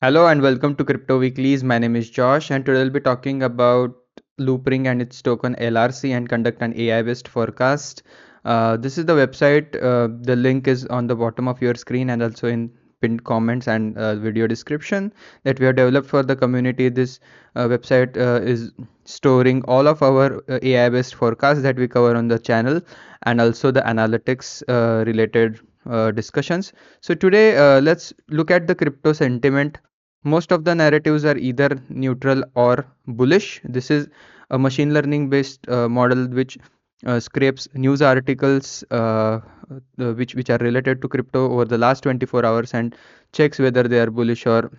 Hello and welcome to Crypto Weeklies. My name is Josh, and today we'll be talking about Loopring and its token LRC and conduct an AI-based forecast. This is the website. The link is on the bottom of your screen and also in pinned comments and video description that we have developed for the community. This website is storing all of our AI-based forecasts that we cover on the channel and also the analytics related discussions. So today, let's look at the crypto sentiment. Most of the narratives are either neutral or bullish. This is a machine learning based model which scrapes news articles which are related to crypto over the last 24 hours and checks whether they are bullish or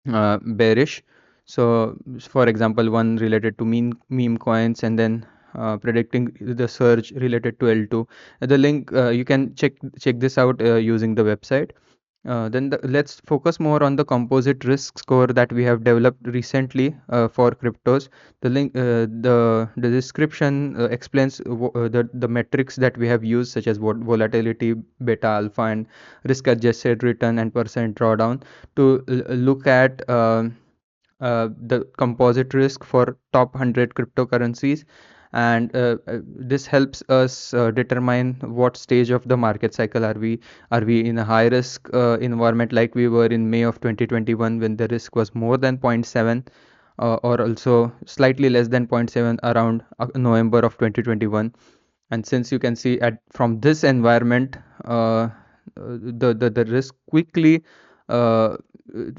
bearish. So, for example, one related to meme coins and then predicting the surge related to L2. The link you can check this out using the website. Let's focus more on the composite risk score that we have developed recently for cryptos. The description explains the metrics that we have used, such as volatility, beta, alpha, and risk-adjusted return and percent drawdown to look at the composite risk for top 100 cryptocurrencies, and this helps us determine what stage of the market cycle are we in a high risk environment like we were in May of 2021 when the risk was more than zero point 0.7, or also slightly less than zero point 0.7 around November of 2021. And since you can see at from this environment, the risk quickly uh,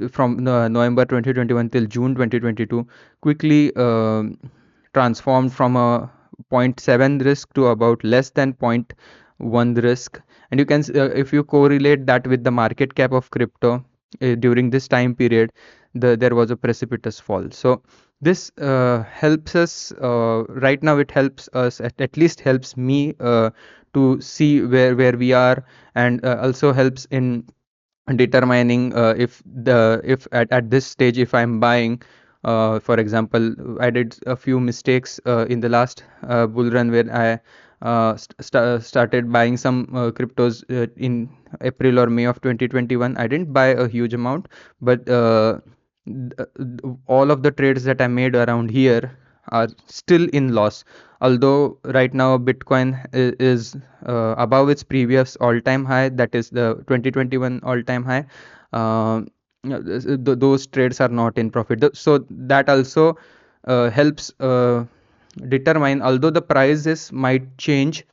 from November 2021 till June 2022 quickly transformed from a zero point 0.7 risk to about less than 0.1 risk. And you can if you correlate that with the market cap of crypto during this time period, there was a precipitous fall. So this helps us right now. It helps us, at least helps me to see where we are, and also helps in determining if at this stage if I'm buying. For example, I did a few mistakes in the last bull run where I started buying some cryptos in April or May of 2021. I didn't buy a huge amount, but all of the trades that I made around here are still in loss. Although right now Bitcoin is above its previous all-time high, that is the 2021 all-time high. Uh, those trades are not in profit. So that also helps determine, although the prices might change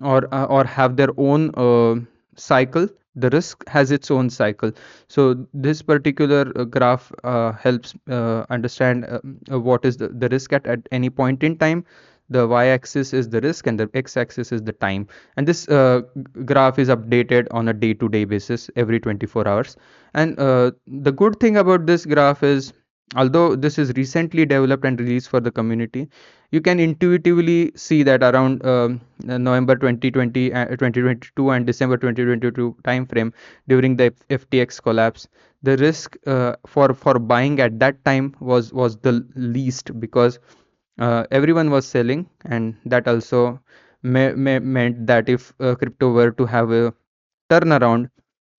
or have their own cycle, the risk has its own cycle. So this particular graph helps understand what is the risk at any point in time. The y-axis is the risk and the x-axis is the time, and this graph is updated on a day-to-day basis every 24 hours. And the good thing about this graph is, although this is recently developed and released for the community, you can intuitively see that around November 2020, 2022 and December 2022 timeframe, during the FTX collapse, the risk for buying at that time was the least, because everyone was selling, and that also meant that if crypto were to have a turnaround,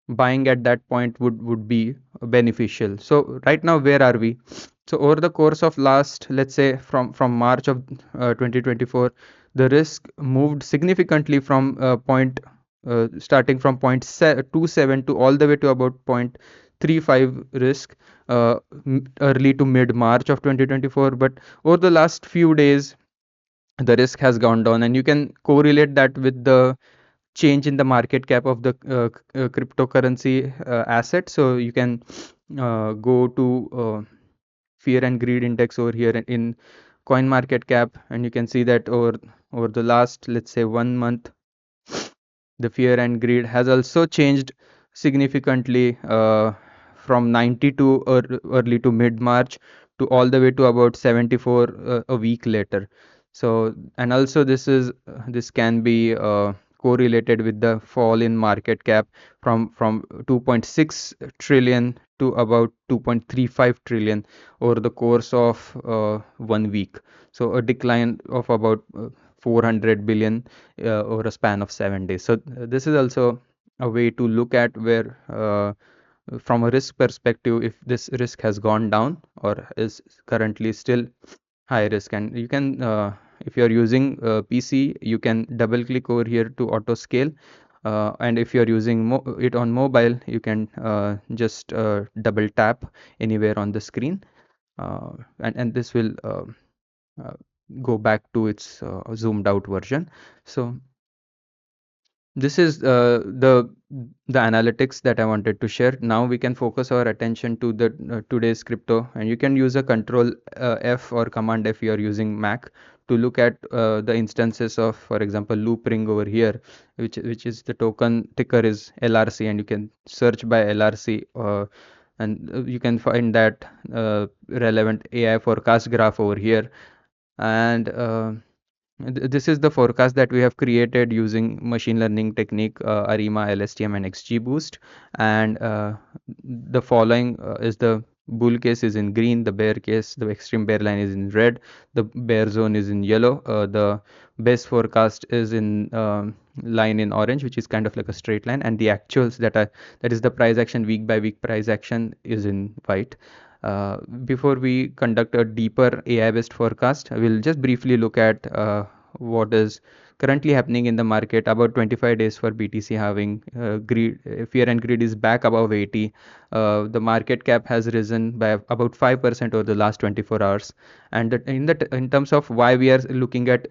buying at that point would be beneficial. So right now, where are we? So over the course of last, let's say from March of 2024, the risk moved significantly from starting from 0.27 to all the way to about 0.35 risk early to mid March of 2024. But over the last few days, the risk has gone down, and you can correlate that with the change in the market cap of the cryptocurrency asset. So you can go to fear and greed index over here in coin market cap, and you can see that over the last, let's say, 1 month, the fear and greed has also changed significantly from 92 early to mid March to all the way to about 74 a week later. So, and also this can be correlated with the fall in market cap from 2.6 trillion to about 2.35 trillion over the course of 1 week. So a decline of about 400 billion over a span of 7 days. So this is also a way to look at where from a risk perspective, if this risk has gone down or is currently still high risk. And you can, if you're using PC, you can double click over here to auto scale. And if you're using it on mobile, you can just double tap anywhere on the screen, and this will uh, go back to its zoomed out version. So this is the analytics that I wanted to share. Now we can focus our attention to the today's crypto, and you can use a Control F or Command F if you are using Mac to look at the instances of, for example, Loopring over here, which is the token ticker is LRC, and you can search by LRC, and you can find that relevant AI forecast graph over here. And this is the forecast that we have created using machine learning technique, ARIMA, LSTM, and XGBoost. And the following is the bull case is in green, the bear case, the extreme bear line is in red, the bear zone is in yellow, the best forecast is in line in orange, which is kind of like a straight line, and the actuals that is the price action, week by week price action, is in white. Before we conduct a deeper AI-based forecast, we'll just briefly look at what is currently happening in the market. About 25 days for BTC having greed, fear and greed is back above 80. The market cap has risen by about 5% over the last 24 hours. And in terms of why we are looking at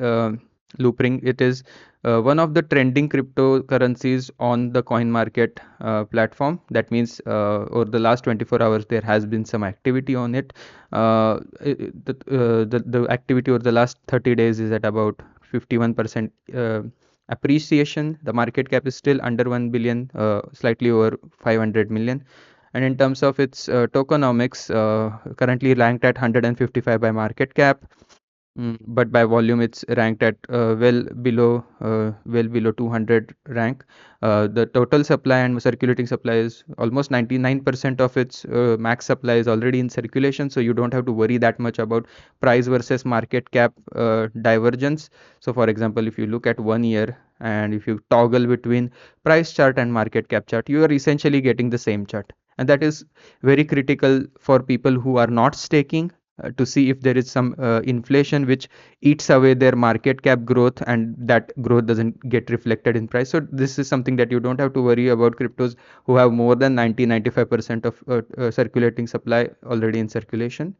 Loopring, it is one of the trending cryptocurrencies on the coin market platform. That means over the last 24 hours there has been some activity on it. The activity over the last 30 days is at about 51% appreciation. The market cap is still under 1 billion, slightly over 500 million. And in terms of its tokenomics, currently ranked at 155 by market cap. But by volume, it's ranked at well below 200 rank. The total supply and circulating supply is almost 99% of its max supply is already in circulation, so you don't have to worry that much about price versus market cap divergence. So, for example, if you look at 1 year and if you toggle between price chart and market cap chart, you are essentially getting the same chart, and that is very critical for people who are not staking, to see if there is some inflation which eats away their market cap growth, and that growth doesn't get reflected in price. So this is something that you don't have to worry about cryptos who have more than 95% of circulating supply already in circulation.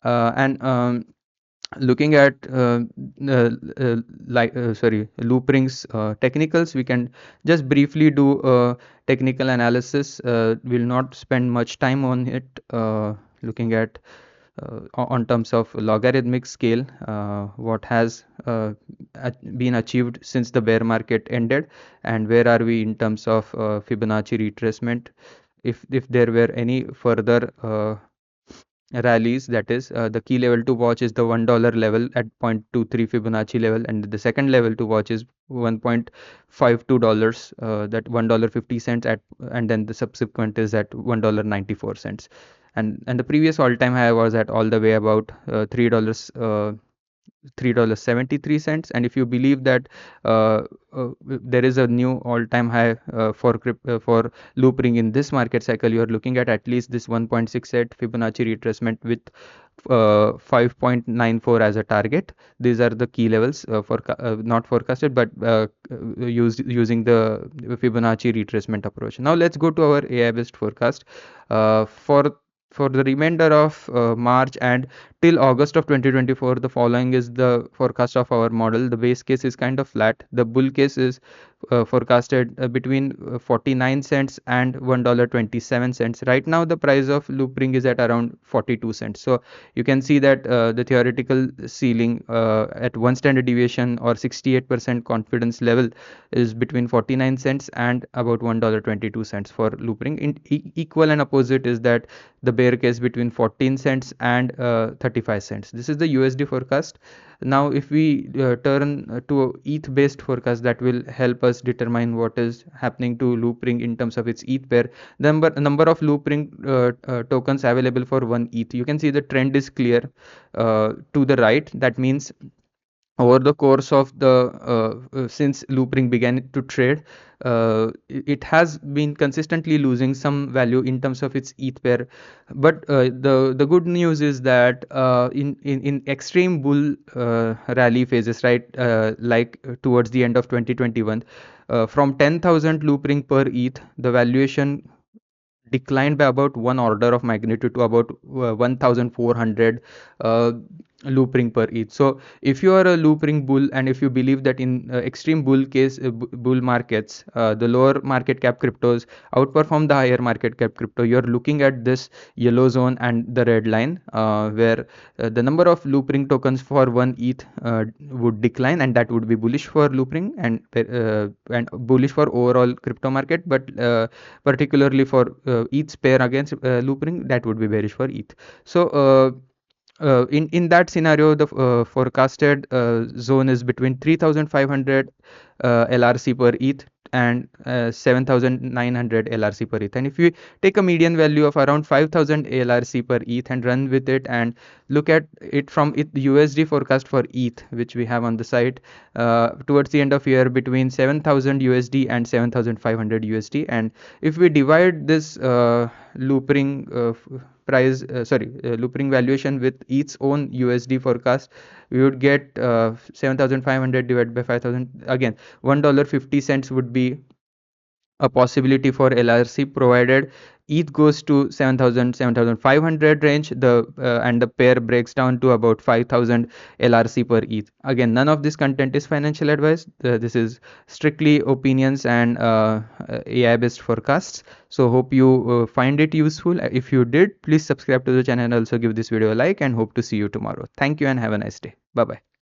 And looking at Loopring's technicals, we can just briefly do technical analysis. We'll not spend much time on it. Looking at on terms of logarithmic scale, what has been achieved since the bear market ended, and where are we in terms of Fibonacci retracement, if there were any further rallies. That is, the key level to watch is the $1 level at 0.23 Fibonacci level, and the second level to watch is $1.52, that $1.50 at, and then the subsequent is at $1.94. And the previous all-time high was at all the way about $3, $3.73. And if you believe that there is a new all-time high for Loopring in this market cycle, you are looking at least this 1.68 Fibonacci retracement with 5.94 as a target. These are the key levels for not forecasted, but using the Fibonacci retracement approach. Now let's go to our AI-based forecast for the remainder of March and till August of 2024. The following is the forecast of our model. The base case is kind of flat. The bull case is forecasted between 49 cents and $1.27. Right now, the price of Loopring is at around 42 cents. So you can see that the theoretical ceiling at one standard deviation or 68% confidence level is between 49 cents and about $1.22 for Loopring. Equal and opposite is that the bear case between 14 cents and 35 cents. This is the USD forecast. Now, if we turn to ETH based forecast, that will help us determine what is happening to Loopring in terms of its ETH pair. The number of Loopring tokens available for one ETH. You can see the trend is clear to the right. That means over the course of the since Loopring began to trade, it has been consistently losing some value in terms of its ETH pair. But the good news is that in extreme bull rally phases, right, like towards the end of 2021, from 10,000 Loopring per ETH, the valuation declined by about one order of magnitude to about 1400 uh, loop ring per ETH. So if you are a loop ring bull, and if you believe that in extreme bull markets, the lower market cap cryptos outperform the higher market cap crypto, you're looking at this yellow zone and the red line, where the number of loop ring tokens for one ETH would decline, and that would be bullish for loop ring and bullish for overall crypto market. But particularly for ETH pair against Loopring, that would be bearish for ETH. So in that scenario, the forecasted zone is between 3,500 LRC per ETH and 7,900 LRC per ETH. And if you take a median value of around 5,000 LRC per ETH and run with it and look at it from USD forecast for ETH, which we have on the site, towards the end of year between 7,000 USD and 7,500 USD. And if we divide this loopring loopring valuation with its own USD forecast, we would get 7,500 divided by 5,000. Again, $1.50 would be a possibility for LRC, provided ETH goes to 7,000 7,500 range, and the pair breaks down to about 5,000 LRC per ETH. Again, none of this content is financial advice. This is strictly opinions and AI based forecasts. So hope you find it useful. If you did, please subscribe to the channel and also give this video a like, and hope to see you tomorrow. Thank you and have a nice day. Bye bye.